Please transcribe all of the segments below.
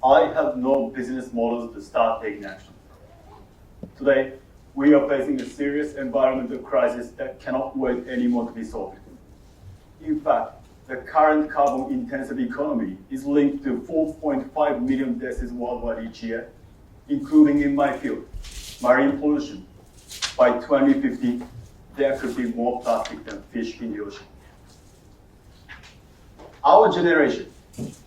I have no business models to start taking action. Today, we are facing a serious environmental crisis that cannot wait anymore to be solved. In fact, the current carbon-intensive economy is linked to 4.5 million deaths worldwide each year, including in my field, marine pollution. By 2050, there could be more plastic than fish in the ocean. Our generation,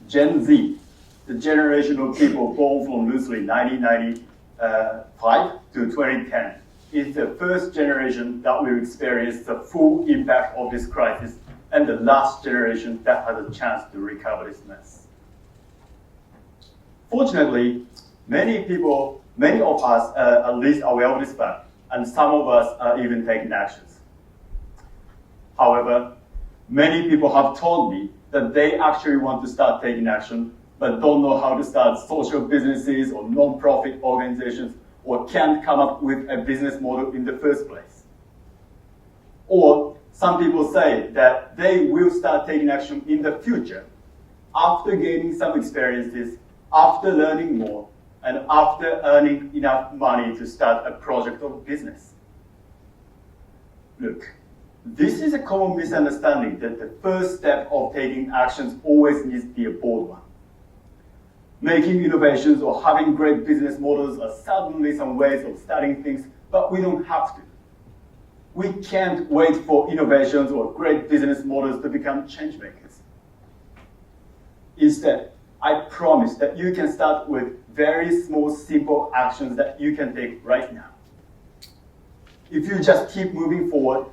Gen Z, the generation of people born from loosely 1995 to 2010, is the first generation that will experience the full impact of this crisis and the last generation that has a chance to recover this mess. Fortunately, many of us are at least aware of this fact, and some of us are even taking actions. However, many people have told me that they actually want to start taking action, but don't know how to start social businesses or non-profit organizations, or can't come up with a business model in the first place. Or some people say that they will start taking action in the future after gaining some experiences, after learning more, and after earning enough money to start a project or business. Look, this is a common misunderstanding that the first step of taking actions always needs to be a bold one. Making innovations or having great business models are certainly some ways of starting things, but we don't have to. We can't wait for innovations or great business models to become change makers. Instead, I promise that you can start with very small, simple actions that you can take right now. If you just keep moving forward,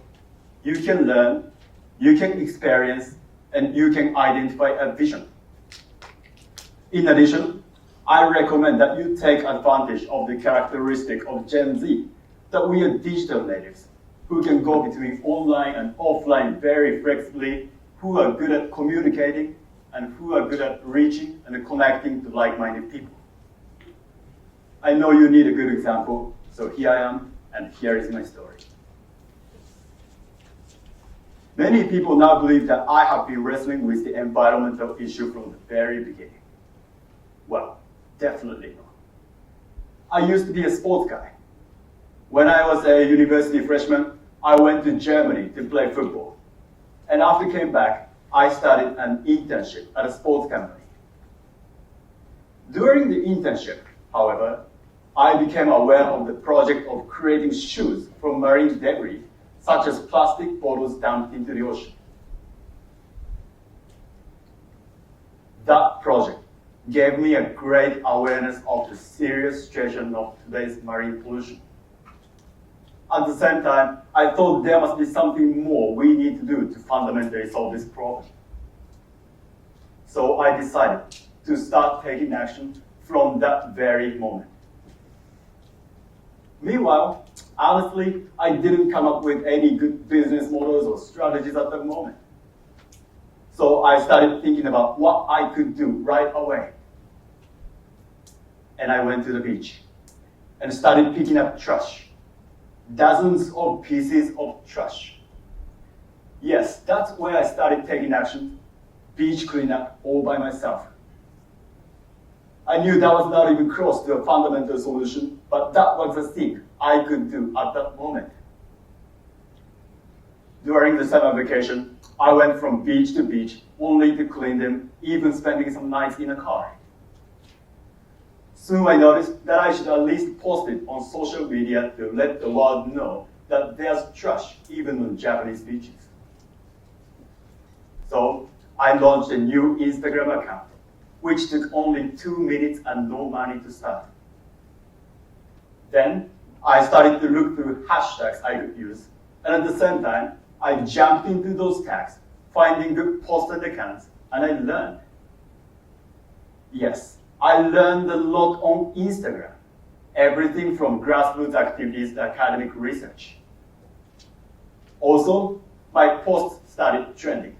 you can learn, you can experience, and you can identify a vision. In addition, I recommend that you take advantage of the characteristic of Gen Z, that we are digital natives, who can go between online and offline very flexibly, who are good at communicating, and who are good at reaching and connecting to like-minded people. I know you need a good example, so here I am, and here is my story. Many people now believe that I have been wrestling with the environmental issue from the very beginning. Well, definitely not. I used to be a sports guy. When I was a university freshman, I went to Germany to play football. And after I came back, I started an internship at a sports company. During the internship, however, I became aware of the project of creating shoes from marine debris, such as plastic bottles dumped into the ocean. That project gave me a great awareness of the serious situation of today's marine pollution. At the same time, I thought there must be something more we need to do to fundamentally solve this problem. So I decided to start taking action from that very moment. Meanwhile, honestly, I didn't come up with any good business models or strategies at the moment. So I started thinking about what I could do right away. And I went to the beach and started picking up trash. Dozens of pieces of trash. Yes, that's where I started taking action. Beach cleanup all by myself. I knew that was not even close to a fundamental solution, but that was the thing I could do at that moment. During the summer vacation, I went from beach to beach, only to clean them, even spending some nights in a car. Soon I noticed that I should at least post it on social media to let the world know that there's trash even on Japanese beaches. So I launched a new Instagram account, which took only 2 minutes and no money to start. Then I started to look through hashtags I could use, and at the same time, I jumped into those tags, finding good posted accounts, and I learned. Yes, I learned a lot on Instagram, everything from grassroots activities to academic research. Also, my posts started trending.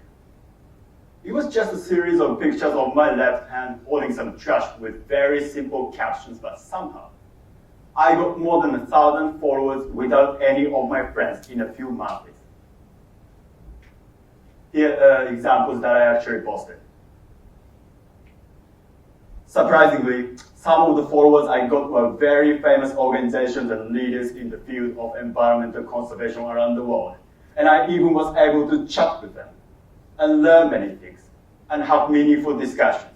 It was just a series of pictures of my left hand holding some trash with very simple captions, but somehow, I got more than 1,000 followers without any of my friends in a few months. Here are examples that I actually posted. Surprisingly, some of the followers I got were very famous organizations and leaders in the field of environmental conservation around the world. And I even was able to chat with them and learn many things and have meaningful discussions.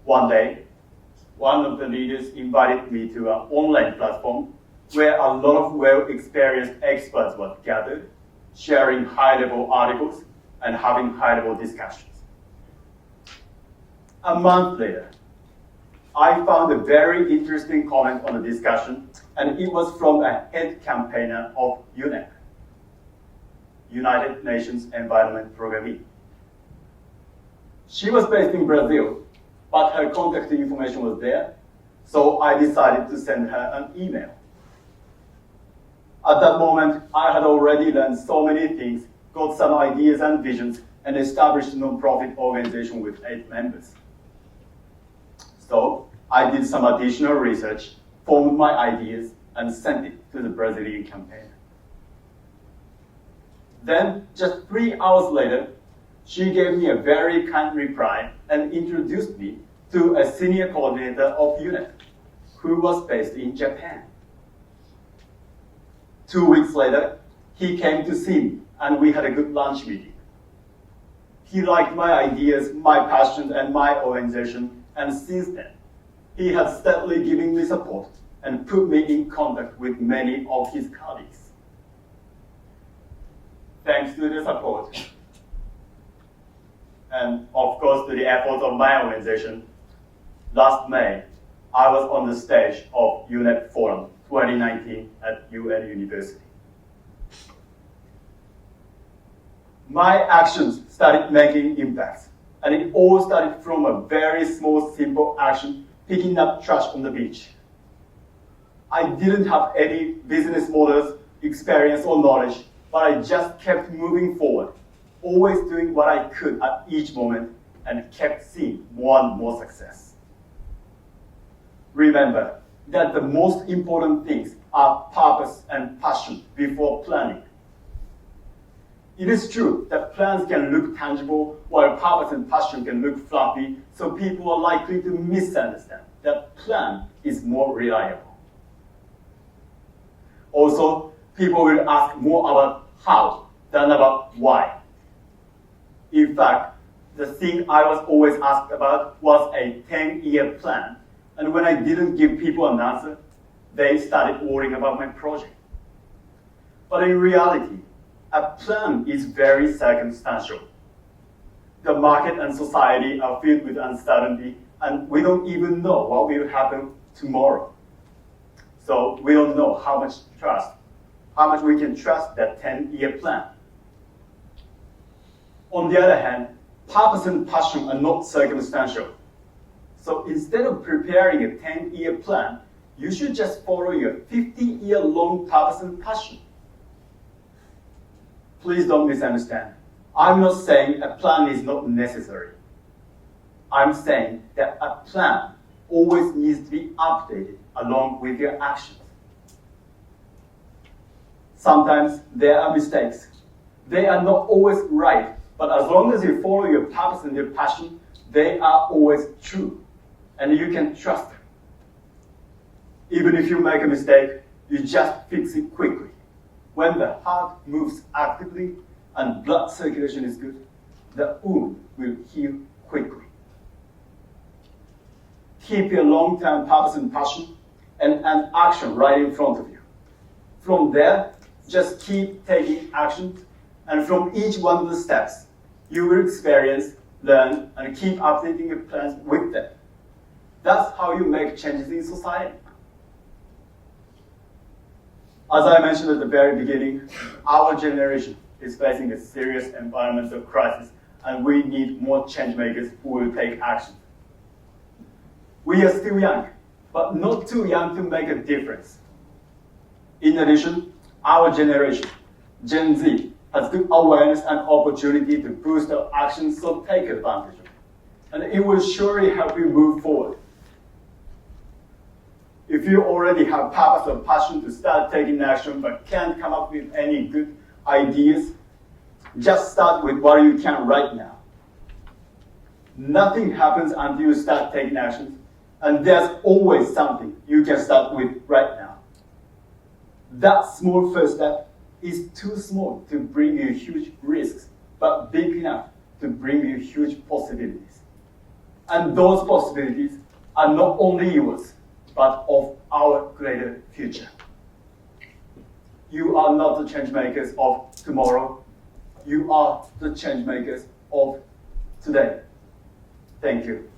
One day, one of the leaders invited me to an online platform where a lot of well-experienced experts were gathered, sharing high-level articles and having high-level discussions. A month later, I found a very interesting comment on the discussion, and it was from a head campaigner of UNEP, United Nations Environment Programme. She was based in Brazil, but her contact information was there, so I decided to send her an email. At that moment, I had already learned so many things, got some ideas and visions, and established a non-profit organization with 8 members. So I did some additional research, formed my ideas, and sent it to the Brazilian campaigner. Then, just 3 hours later, she gave me a very kind reply and introduced me to a senior coordinator of UNEP, who was based in Japan. 2 weeks later, he came to see me, and we had a good lunch meeting. He liked my ideas, my passions, and my organization, and since then, he has steadily given me support and put me in contact with many of his colleagues. Thanks to the support, and of course to the efforts of my organization, last May, I was on the stage of UNEP Forum 2019 at UN University. My actions started making impacts, and it all started from a very small, simple action, picking up trash on the beach. I didn't have any business models, experience, or knowledge, but I just kept moving forward, always doing what I could at each moment, and kept seeing more and more success. Remember that the most important things are purpose and passion before planning. It is true that plans can look tangible, while purpose and passion can look fluffy, so people are likely to misunderstand that plan is more reliable. Also, people will ask more about how than about why. In fact, the thing I was always asked about was a 10-year plan, and when I didn't give people an answer, they started worrying about my project. But in reality, a plan is very circumstantial. The market and society are filled with uncertainty, and we don't even know what will happen tomorrow. So we don't know how much we can trust that 10-year plan. On the other hand, purpose and passion are not circumstantial. So instead of preparing a 10-year plan, you should just follow your 50-year-long purpose and passion. Please don't misunderstand. I'm not saying a plan is not necessary. I'm saying that a plan always needs to be updated along with your actions. Sometimes there are mistakes. They are not always right, but as long as you follow your purpose and your passion, they are always true, and you can trust them. Even if you make a mistake, you just fix it quickly. When the heart moves actively and blood circulation is good, the wound will heal quickly. Keep your long-term purpose and passion and an action right in front of you. From there, just keep taking action, and from each one of the steps, you will experience, learn, and keep updating your plans with them. That's how you make changes in society. As I mentioned at the very beginning, our generation is facing a serious environmental crisis, and we need more change makers who will take action. We are still young, but not too young to make a difference. In addition, our generation, Gen Z, has good awareness and opportunity to boost our actions, so take advantage of it. And it will surely help you move forward. If you already have purpose or passion to start taking action but can't come up with any good ideas, just start with what you can right now. Nothing happens until you start taking action, and there's always something you can start with right now. That small first step is too small to bring you huge risks, but big enough to bring you huge possibilities. And those possibilities are not only yours, but of our greater future. You are not the change makers of tomorrow. You are the change makers of today. Thank you.